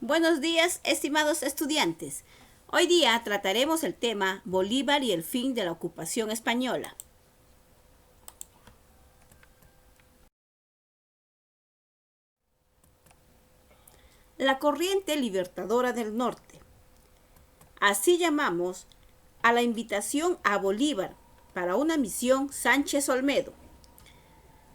Buenos días, estimados estudiantes. Hoy día trataremos el tema Bolívar y el fin de la ocupación española. La corriente libertadora del norte. Así llamamos a la invitación a Bolívar para una misión Sánchez Olmedo.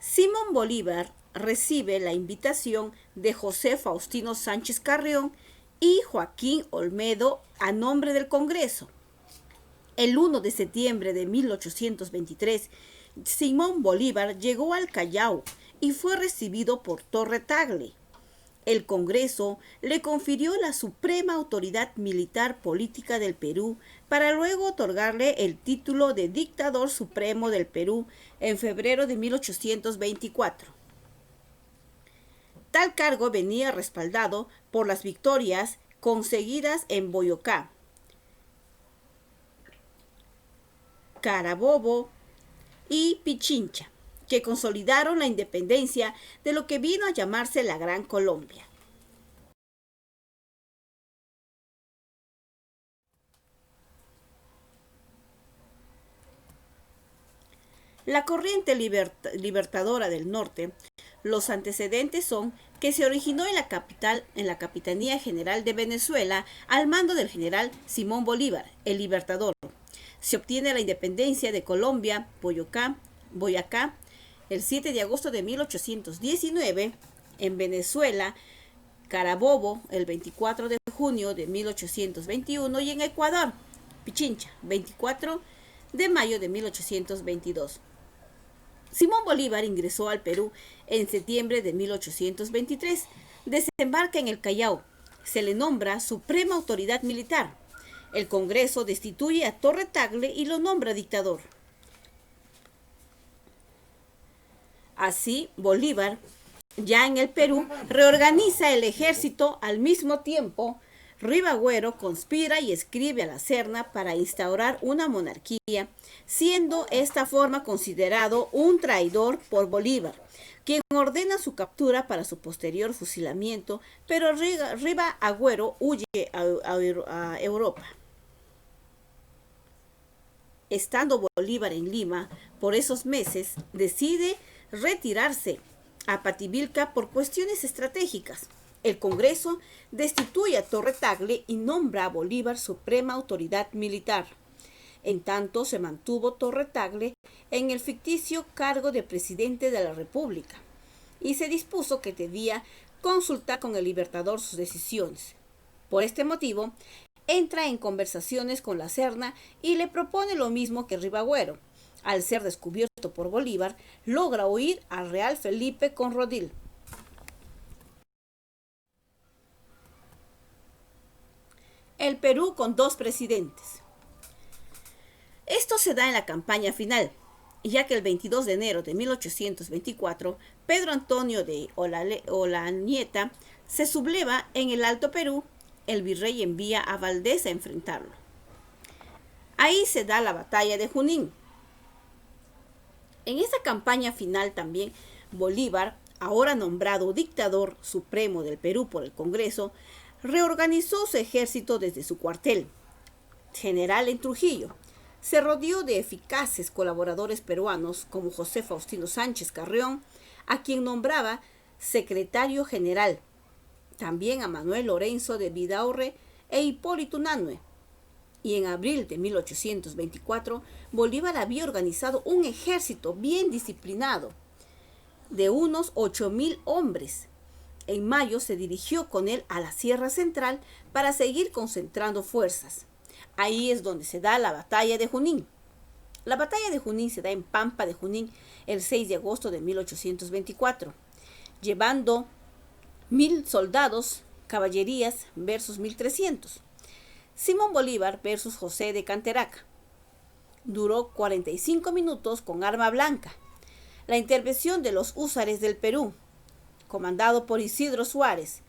Simón Bolívar recibe la invitación de José Faustino Sánchez Carrión y Joaquín Olmedo a nombre del Congreso. El 1 de septiembre de 1823, Simón Bolívar llegó al Callao y fue recibido por Torre Tagle. El Congreso le confirió la suprema autoridad militar política del Perú para luego otorgarle el título de dictador supremo del Perú en febrero de 1824. Tal cargo venía respaldado por las victorias conseguidas en Boyacá, Carabobo y Pichincha, que consolidaron la independencia de lo que vino a llamarse la Gran Colombia. La corriente libertadora del norte, los antecedentes son que se originó en la capital, en la Capitanía General de Venezuela, al mando del general Simón Bolívar, el Libertador. Se obtiene la independencia de Colombia, Boyacá, el 7 de agosto de 1819, en Venezuela, Carabobo, el 24 de junio de 1821 y en Ecuador, Pichincha, 24 de mayo de 1822. Simón Bolívar ingresó al Perú en septiembre de 1823. Desembarca en el Callao. Se le nombra suprema autoridad militar. El Congreso destituye a Torre Tagle y lo nombra dictador. Así, Bolívar, ya en el Perú, reorganiza el ejército al mismo tiempo. Ribagüero conspira y escribe a la Serna para instaurar una monarquía, siendo esta forma considerado un traidor por Bolívar, quien ordena su captura para su posterior fusilamiento, pero Ribagüero huye a Europa. Estando Bolívar en Lima por esos meses, decide retirarse a Pativilca por cuestiones estratégicas. El Congreso destituye a Torre Tagle y nombra a Bolívar suprema autoridad militar. En tanto, se mantuvo Torre Tagle en el ficticio cargo de presidente de la República y se dispuso que debía consultar con el Libertador sus decisiones. Por este motivo, entra en conversaciones con la Serna y le propone lo mismo que Ribagüero. Al ser descubierto por Bolívar, logra huir al Real Felipe con Rodil. El Perú con dos presidentes. Esto se da en la campaña final, ya que el 22 de enero de 1824, Pedro Antonio de Olanieta se subleva en el Alto Perú. El virrey envía a Valdés a enfrentarlo. Ahí se da la batalla de Junín. En esa campaña final también, Bolívar, ahora nombrado dictador supremo del Perú por el Congreso, reorganizó su ejército desde su cuartel general en Trujillo. Se rodeó de eficaces colaboradores peruanos como José Faustino Sánchez Carrión, a quien nombraba secretario general, también a Manuel Lorenzo de Vidaurre e Hipólito Unanue. Y en abril de 1824, Bolívar había organizado un ejército bien disciplinado, de unos 8,000 hombres. En mayo se dirigió con él a la Sierra Central para seguir concentrando fuerzas. Ahí es donde se da la batalla de Junín. La batalla de Junín se da en Pampa de Junín el 6 de agosto de 1824, llevando 1,000 soldados, caballerías versus 1,300. Simón Bolívar versus José de Canterac. Duró 45 minutos con arma blanca. La intervención de los húsares del Perú, comandado por Isidro Suárez,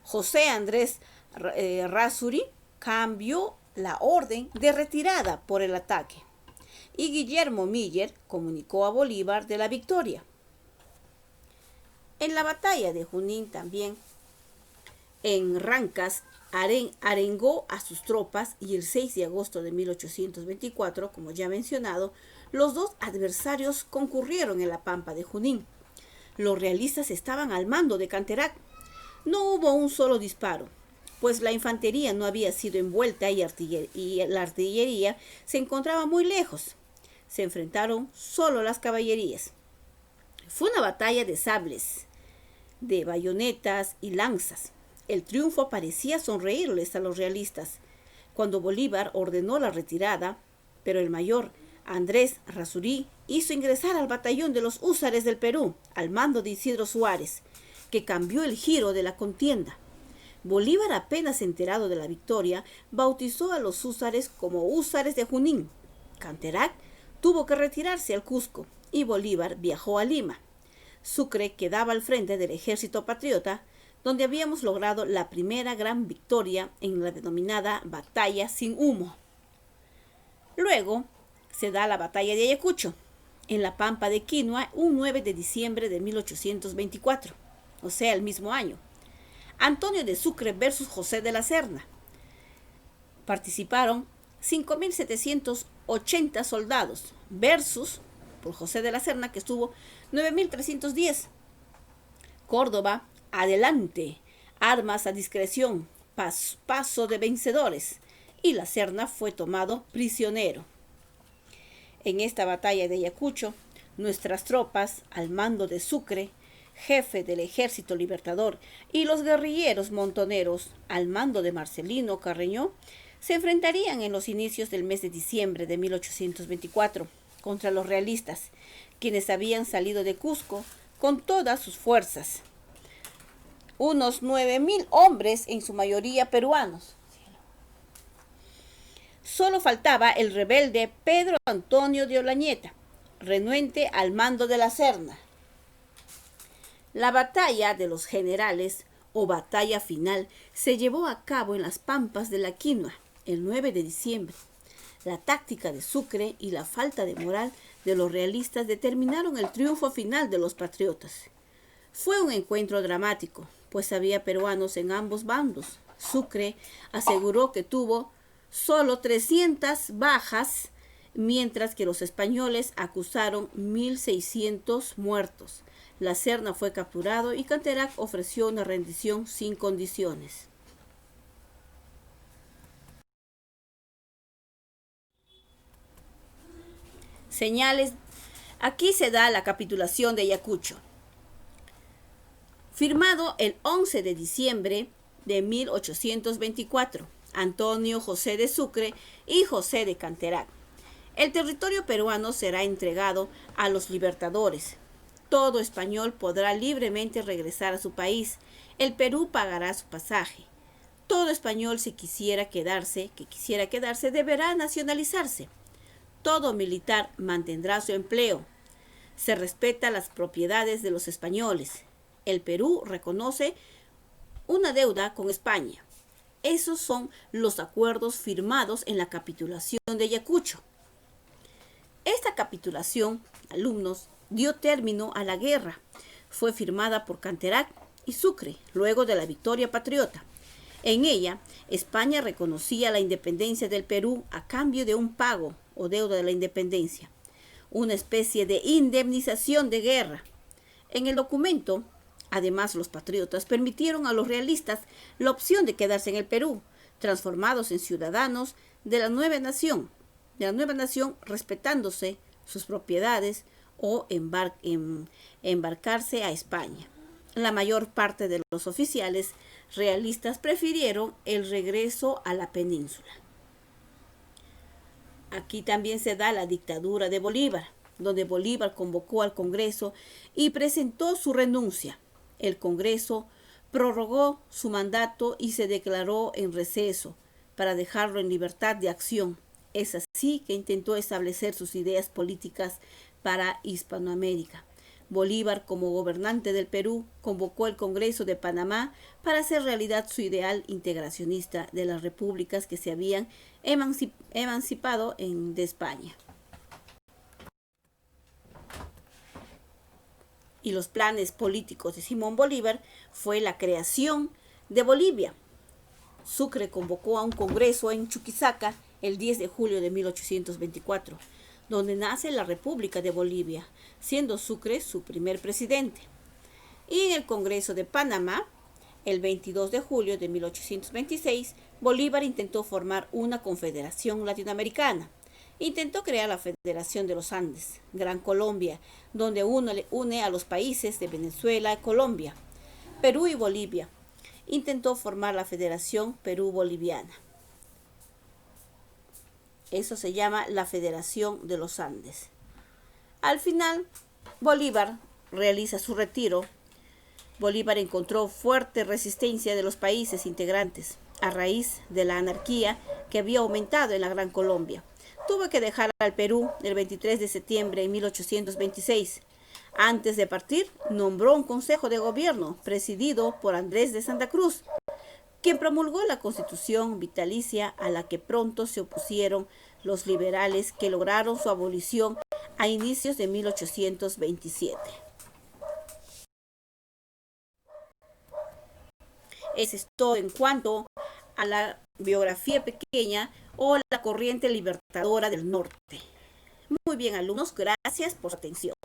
José Andrés Razuri, cambió la orden de retirada por el ataque. Y Guillermo Miller comunicó a Bolívar de la victoria. En la batalla de Junín también en Rancas, arengó a sus tropas y el 6 de agosto de 1824, como ya mencionado, los dos adversarios concurrieron en la pampa de Junín. Los realistas estaban al mando de Canterac. No hubo un solo disparo, pues la infantería no había sido envuelta y la artillería se encontraba muy lejos. Se enfrentaron solo las caballerías. Fue una batalla de sables, de bayonetas y lanzas. El triunfo parecía sonreírles a los realistas. Cuando Bolívar ordenó la retirada, pero el mayor Andrés Rasurí hizo ingresar al batallón de los húsares del Perú, al mando de Isidro Suárez, que cambió el giro de la contienda. Bolívar, apenas enterado de la victoria, bautizó a los húsares como húsares de Junín. Canterac tuvo que retirarse al Cusco y Bolívar viajó a Lima. Sucre quedaba al frente del ejército patriota, donde habíamos logrado la primera gran victoria en la denominada Batalla sin Humo. Luego se da la Batalla de Ayacucho, en la Pampa de Quinua, un 9 de diciembre de 1824, o sea, el mismo año. Antonio de Sucre versus José de la Serna. Participaron 5.780 soldados versus por José de la Serna, que estuvo 9.310. Córdoba, adelante, armas a discreción, paso de vencedores, y la Serna fue tomado prisionero. En esta batalla de Ayacucho, nuestras tropas, al mando de Sucre, jefe del Ejército Libertador, y los guerrilleros montoneros, al mando de Marcelino Carreño, se enfrentarían en los inicios del mes de diciembre de 1824 contra los realistas, quienes habían salido de Cusco con todas sus fuerzas. Unos 9.000 hombres, en su mayoría peruanos. Solo faltaba el rebelde Pedro Antonio de Olañeta, renuente al mando de la Serna. La batalla de los generales, o batalla final, se llevó a cabo en las pampas de la Quinua, el 9 de diciembre. La táctica de Sucre y la falta de moral de los realistas determinaron el triunfo final de los patriotas. Fue un encuentro dramático, pues había peruanos en ambos bandos. Sucre aseguró que tuvo solo 300 bajas, mientras que los españoles acusaron 1.600 muertos. La Serna fue capturado y Canterac ofreció una rendición sin condiciones. Señales. Aquí se da la capitulación de Ayacucho. Firmado el 11 de diciembre de 1824. Antonio José de Sucre y José de Canterac. El territorio peruano será entregado a los libertadores. Todo español podrá libremente regresar a su país. El Perú pagará su pasaje. Todo español que quisiera quedarse, deberá nacionalizarse. Todo militar mantendrá su empleo. Se respetan las propiedades de los españoles. El Perú reconoce una deuda con España. Esos son los acuerdos firmados en la capitulación de Ayacucho. Esta capitulación, alumnos, dio término a la guerra. Fue firmada por Canterac y Sucre, luego de la victoria patriota. En ella, España reconocía la independencia del Perú a cambio de un pago o deuda de la independencia, una especie de indemnización de guerra. En el documento, además, los patriotas permitieron a los realistas la opción de quedarse en el Perú, transformados en ciudadanos de la nueva nación, respetándose sus propiedades o embarcarse a España. La mayor parte de los oficiales realistas prefirieron el regreso a la península. Aquí también se da la dictadura de Bolívar, donde Bolívar convocó al Congreso y presentó su renuncia. El Congreso prorrogó su mandato y se declaró en receso para dejarlo en libertad de acción. Es así que intentó establecer sus ideas políticas para Hispanoamérica. Bolívar, como gobernante del Perú, convocó el Congreso de Panamá para hacer realidad su ideal integracionista de las repúblicas que se habían emancipado de España. Y los planes políticos de Simón Bolívar fue la creación de Bolivia. Sucre convocó a un congreso en Chuquisaca el 10 de julio de 1824, donde nace la República de Bolivia, siendo Sucre su primer presidente. Y en el Congreso de Panamá, el 22 de julio de 1826, Bolívar intentó formar una confederación latinoamericana. Intentó crear la Federación de los Andes, Gran Colombia, donde une a los países de Venezuela y Colombia, Perú y Bolivia. Intentó formar la Federación Perú-Boliviana. Eso se llama la Federación de los Andes. Al final, Bolívar realiza su retiro. Bolívar encontró fuerte resistencia de los países integrantes a raíz de la anarquía que había aumentado en la Gran Colombia. Tuvo que dejar al Perú el 23 de septiembre de 1826. Antes de partir, nombró un consejo de gobierno presidido por Andrés de Santa Cruz, quien promulgó la Constitución vitalicia a la que pronto se opusieron los liberales, que lograron su abolición a inicios de 1827. Eso es todo en cuanto a la biografía pequeña o la corriente libertadora del norte. Muy bien, alumnos, gracias por su atención.